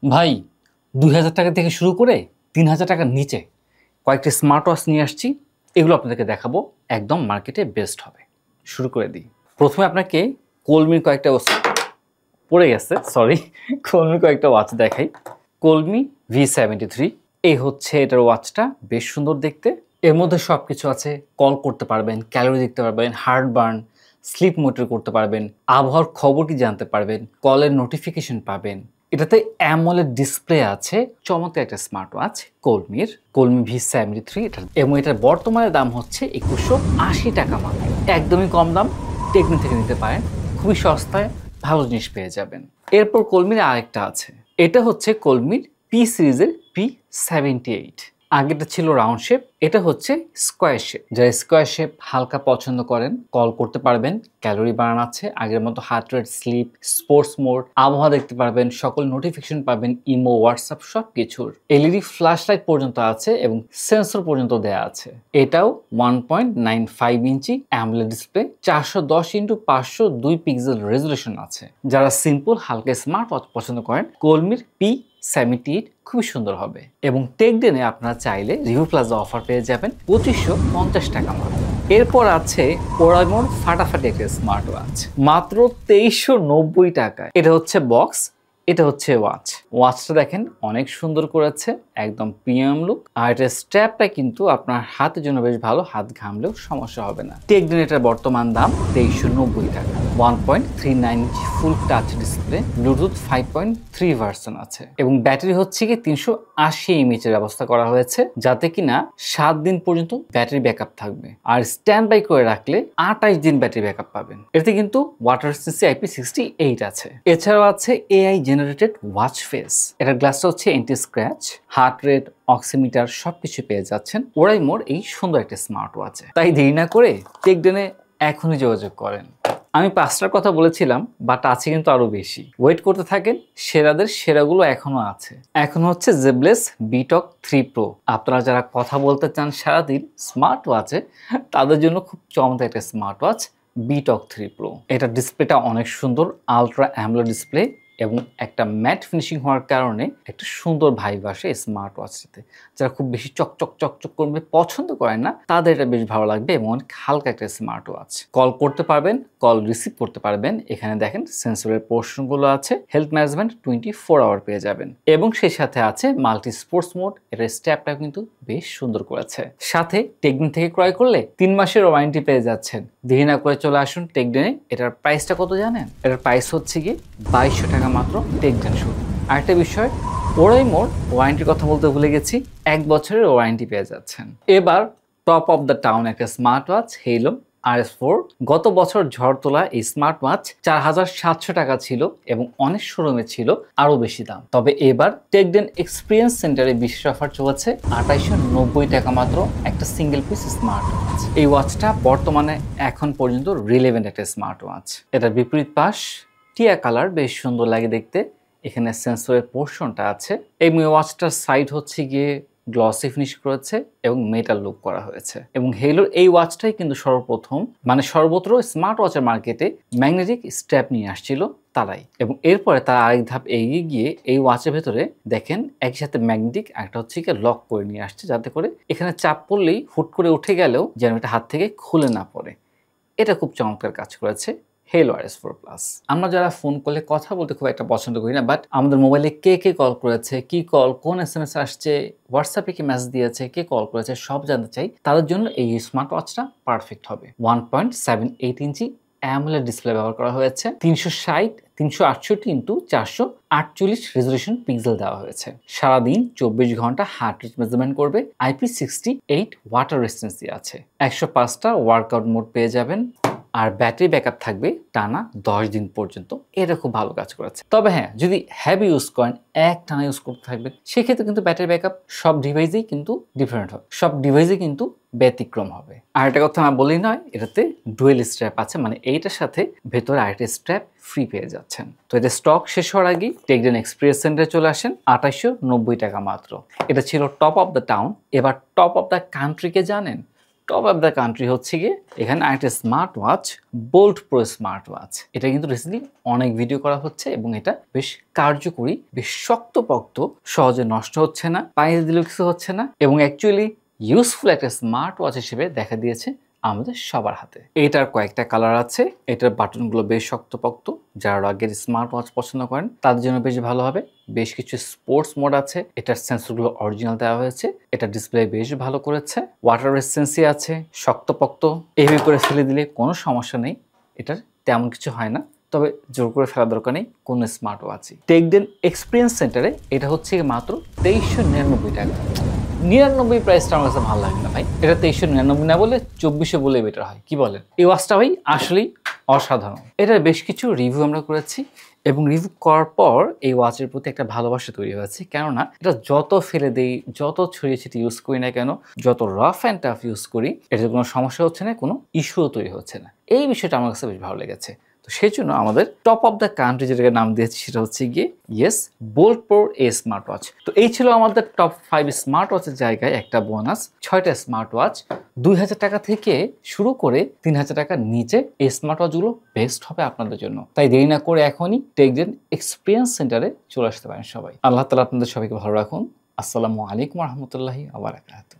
ভাই ২,০০০ টাকা থেকে শুরু করে ৩,০০০ টাকার নিচে কয়েকটি স্মার্ট ওয়াচ নিয়ে আসছি। এগুলো আপনাদেরকে দেখাবো, একদম মার্কেটে বেস্ট হবে। শুরু করে দিই। প্রথমে আপনাকে কোলমির কয়েকটা পড়ে গেছে, সরি, কোলমির কয়েকটা ওয়াচ দেখাই। কোলমি V73, এই হচ্ছে এটার ওয়াচটা, বেশ সুন্দর দেখতে। এর মধ্যে সব কিছু আছে। কল করতে পারবেন, ক্যালোরি দেখতে পারবেন, হার্ট বার্ন, স্লিপ মনিটর করতে পারবেন, আবহাওয়ার খবর কি জানতে পারবেন, কলের নোটিফিকেশন পাবেন। এটাতে অ্যামোলেড ডিসপ্লে আছে। চমৎকার একটা স্মার্ট ওয়াচ কোলমির, কোলমি V73 এটা, এবং এটার বর্তমানে দাম হচ্ছে ২১৮০ টাকা মাত্র। একদমই কম দাম, টেকনো থেকে নিতে পারেন, খুবই সস্তায় ভালো জিনিস পেয়ে যাবেন। এরপর কোলমির আরেকটা আছে, এটা হচ্ছে কোলমির পি সিরিজের P78। আগেটা ছিল রাউন্ড শেপ, এটা হচ্ছে স্কোয়ার শেপ। যারা স্কোয়ার শেপ হালকা পছন্দ করেন, কল করতে পারবেন, ক্যালোরি বার্ন আছে, আগের মতো heart rate, sleep, sports mode, আবহাওয়া দেখতে পারবেন, সকল নোটিফিকেশন পাবেন, ইমো, হোয়াটসঅ্যাপ সব কিছুর। এলইডি ফ্ল্যাশ লাইট পর্যন্ত আছে এবং সেন্সর পর্যন্ত দেয়া আছে। এটাও 1.95 ইঞ্চি AMOLED display, 410x502 pixel resolution আছে। যারা সিম্পল হালকা স্মার্ট ওয়াচ পছন্দ করেন, কোলমির P78 খুবই সুন্দর হবে। এবং টেকডেনে আপনারা চাইলে রিভিউ প্লাজা অফার পেয়ে যাবেন ২৫৫০ টাকা মাত্র। এরপর আছে ওরাইমোর ফাটাফাটি একটা স্মার্ট ওয়াচ, মাত্র ২৩৯০ টাকায়। এটা হচ্ছে বক্স, এটা হচ্ছে ওয়াচটা দেখেন অনেক সুন্দর করেছে, একদম প্রিমিয়াম লুক। আর এটার স্ট্র্যাপটা কিন্তু আপনার হাতের জন্য বেশ ভালো, হাত ঘামলেও সমস্যা হবে না। টেকডেন এটার বর্তমান দাম ২৩৯০ টাকা। 1.39 inch full touch display, Bluetooth 5.3 version আছে এবং ব্যাটারি হচ্ছে কি ৩৮০ এমএইচ এর ব্যবস্থা করা হয়েছে, যাতে কিনা ৭ দিন পর্যন্ত ব্যাটারি ব্যাকআপ থাকবে। আর স্ট্যান্ড বাই করে রাখলে ২৮ দিন ব্যাটারি ব্যাকআপ পাবেন। এতে কিন্তু ওয়াটার রেজিস্ট্যান্স IP68 আছে। এছাড়াও আছে AI জেনারেটেড ওয়াচ ফেস। এটার গ্লাসটা হচ্ছে anti scratch, heart rate, oximeter সবকিছু পেয়ে যাচ্ছেন ওরাইমোর এই সুন্দর একটা স্মার্ট ওয়াচে। তাই দেরি না করে টেকডেনে এখনই যোগাযোগ করেন। আমি ৫টার কথা বলেছিলাম, বাট আছে কিন্তু আরো বেশি। ওয়েট করতে থাকেন, সেরাদের সেরাগুলো এখনো আছে। এখন হচ্ছে জেবলেস বিটক 3 Pro। আপনারা যারা কথা বলতে চান সারাদিন স্মার্ট ওয়াচে, তাদের জন্য খুব চমৎকার একটা স্মার্ট ওয়াচ বিটক 3 Pro। এটা ডিসপ্লেটা অনেক সুন্দর, আলট্রা অ্যামোলেড ডিসপ্লে এবং একটা ম্যাট ফিনিশিং হওয়ার কারণে একটা সুন্দর ভাইব আসে এই স্মার্ট ওয়াচটাতে। যারা খুব বেশি চকচক চকচক করবে পছন্দ করেন না, তাদের এটা বেশ ভালো লাগবে এবং অনেক হালকা একটা স্মার্ট ওয়াচ। কল করতে পারবেন, কল রিসিভ করতে পারবেন। এখানে দেখেন সেন্সরের পোর্শনগুলো আছে, হেলথ ম্যানেজমেন্ট 24 আওয়ার পেয়ে যাবেন এবং সেই সাথে আছে মাল্টি স্পোর্টস মোড। এটার স্ট্র্যাপটা কিন্তু বেশ সুন্দর করেছে। সাথে টেকডেন থেকে ক্রয় করলে 3 মাসের ওয়ারেন্টি পেয়ে যাচ্ছেন। দেরি না করে চলে আসুন টেকডেনে। এটার প্রাইসটা কত জানেন? এটার প্রাইস হচ্ছে কি ২২০০ টাকা মাত্র টেকডেন শুরু। আরেকটা বিষয়, ওরাইমোর ওয়ারেন্টির কথা বলতে ভুলে গেছি, 1 বছরের ওয়ারেন্টি পেয়ে যাচ্ছেন। এবার টপ অফ দ্য টাউন একটা স্মার্ট ওয়াচ হেলো RS4। গত বছর ঝড় তোলা এই স্মার্ট ওয়াচ ৪৭০০ টাকা ছিল এবং অনেক শোরুমে ছিল আরো বেশি দাম। তবে এবার টেকডেন এক্সপিরিয়েন্স সেন্টারে বিশেষ অফার চলছে ২৮৯০ টাকা মাত্র একটা সিঙ্গেল পিস স্মার্ট ওয়াচ। এই ওয়াচটা বর্তমানে এখন পর্যন্ত রিলেভেন্ট একটা স্মার্ট ওয়াচ। এটার বিপরীত পাশ টিয়া কালার, বেশ সুন্দর লাগে দেখতে। এখানে সেন্সরের পোর্শনটা আছে। এই ওয়াচটার সাইড হচ্ছে গিয়ে গ্লসি ফিনিশ করেছে এবং মেটাল লুক করা হয়েছে। এবং হেলোর এই ওয়াচটাই কিন্তু সর্বপ্রথম, মানে সর্বত্র স্মার্ট ওয়াচের মার্কেটে ম্যাগনেটিক স্ট্র্যাপ নিয়ে আসছিল তারাই। এবং এরপরে তারা আরেক ধাপ এগিয়ে গিয়ে এই ওয়াচের ভেতরে দেখেন একই সাথে ম্যাগনেটিক একটা হচ্ছে কি লক করে নিয়ে আসছে, যাতে করে এখানে চাপ পড়লেই হুট করে উঠে গেলেও যেন এটা হাত থেকে খুলে না পড়ে। এটা খুব চমৎকার কাজ করেছে হেলো RS4 প্লাস। আমরা যারা ফোন করলে কথা বলতে খুব একটা পছন্দ করি না, বাট আমাদের মোবাইলে কে কে কল করেছে, কি কল, কোন SMS আসছে, হোয়াটসঅ্যাপে কি মেসেজ দিয়েছে, কে কল করেছে সব জানতে চাই, তাদের জন্য এই স্মার্ট ওয়াচটা পারফেক্ট হবে। 1.78 ইঞ্চি অ্যামোলেড ডিসপ্লে ব্যবহার করা হয়েছে, 360x448 রেজলিউশন পিক্সেল দেওয়া হয়েছে। সারাদিন 24 ঘন্টা হার্ট রেট মেজারমেন্ট করবে, IP68 ওয়াটার রেজিস্ট্যান্স আছে। 105টা ওয়ার্কআউট মোড পেয়ে যাবেন আর ব্যাটারি ব্যাকআপ থাকবে টানা 10 দিন পর্যন্ত। এটা খুব ভালো কাজ করেছে। তবে হ্যাঁ, যদি হেভি ইউজ করেন, এক টানা ইউজ করতে থাকবেন, সেক্ষেত্রে কিন্তু ব্যাটারি ব্যাকআপ সব ডিভাইসেই কিন্তু ডিফারেন্ট হবে, সব ডিভাইসে কিন্তু ব্যতিক্রম হবে। আর একটা কথা না বলেই নয়, এটাতে ডুয়েল স্ট্র্যাপ আছে, মানে এইটার সাথে ভেতরে আরেকটা স্ট্র্যাপ ফ্রি পেয়ে যাচ্ছেন। তো এটা স্টক শেষ হওয়ার আগেই টেকডেন এক্সপ্রেস সেন্টারে চলে আসেন, ২৮৯০ টাকা মাত্র। এটা ছিল টপ অফ দ্য টাউন। এবার টপ অফ দ্য কান্ট্রিকে জানেন? টপ অফ দ্য কান্ট্রি হচ্ছে গিয়ে এখানে আরেকটা smart watch, Bolt Pro smart watch. এটা কিন্তু রিসেন্টলি অনেক ভিডিও করা হচ্ছে এবং এটা বেশ কার্যকরী, বেশ শক্তপোক্ত, সহজে নষ্ট হচ্ছে না, পানিতে দিলেও কিছু হচ্ছে না এবং অ্যাকচুয়ালি ইউজফুল একটা স্মার্ট ওয়াচ হিসেবে দেখা দিয়েছে আমাদের সবার হাতে। এটার কয়েকটা কালার আছে, এটার বাটনগুলো বেশ শক্তপোক্ত। যারা আগের স্মার্ট ওয়াচ পছন্দ করেন তাদের জন্য বেশ ভালো হবে। বেশ কিছু স্পোর্টস মোড আছে, এটার সেন্সরগুলো অরিজিনাল দেওয়া হয়েছে, এটা ডিসপ্লে বেশ ভালো করেছে, ওয়াটার রেসিস্টেন্সি আছে, শক্তপোক্ত, এইভাবে করে ফেলে দিলে কোনো সমস্যা নেই, এটার তেমন কিছু হয় না। তবে জোর করে ফেলার দরকার নেই কোনো স্মার্ট ওয়াচই। টেকডেন এক্সপিরিয়েন্স সেন্টারে এটা হচ্ছে মাত্র 2399 টাকা। 99 প্রাইসটা আমার কাছে ভালো লাগে না ভাই, এটা 2399 না বলে 2400 বলে বেটার হয়, কি বলেন? এই ওয়াচটা ভাই আসলেই অসাধারণ। এটার বেশ কিছু রিভিউ আমরা করেছি এবং রিভিউ করার পর এই ওয়াচের প্রতি একটা ভালোবাসা তৈরি হয়েছে। কেননা এটা যত ফেলে দেই, যত ছড়িয়ে ছিটিয়ে ইউজ করি না কেন, যত রাফ অ্যান্ড টাফ ইউজ করি, এটাতে কোনো সমস্যা হচ্ছে না, কোনো ইস্যুও তৈরি হচ্ছে না। এই বিষয়টা আমার কাছে বেশ ভালো লেগেছে। তো সেই জন্য আমাদের টপ অফ দ্য কান্ট্রি যেটাকে নাম দিয়েছি সেটা হচ্ছে গিয়ে yes Bolt Pro a smart watch. তো এই ছিল আমাদের টপ 5 স্মার্ট ওয়াচের জায়গায় একটা বোনাস, 6টা স্মার্ট ওয়াচ। 2000 টাকা থেকে শুরু করে 3000 টাকার নিচে এই স্মার্ট ওয়াচগুলো বেস্ট হবে আপনাদের জন্য। তাই দেরি না করে এখনই টেকডেন এক্সপিরিয়েন্স সেন্টারে চলে আসতে পারেন সবাই। আল্লাহ তাআলা আপনাদের সবাইকে ভালো রাখুন। আসসালামু আলাইকুম ওয়া রাহমাতুল্লাহি ওয়া বারাকাতুহু।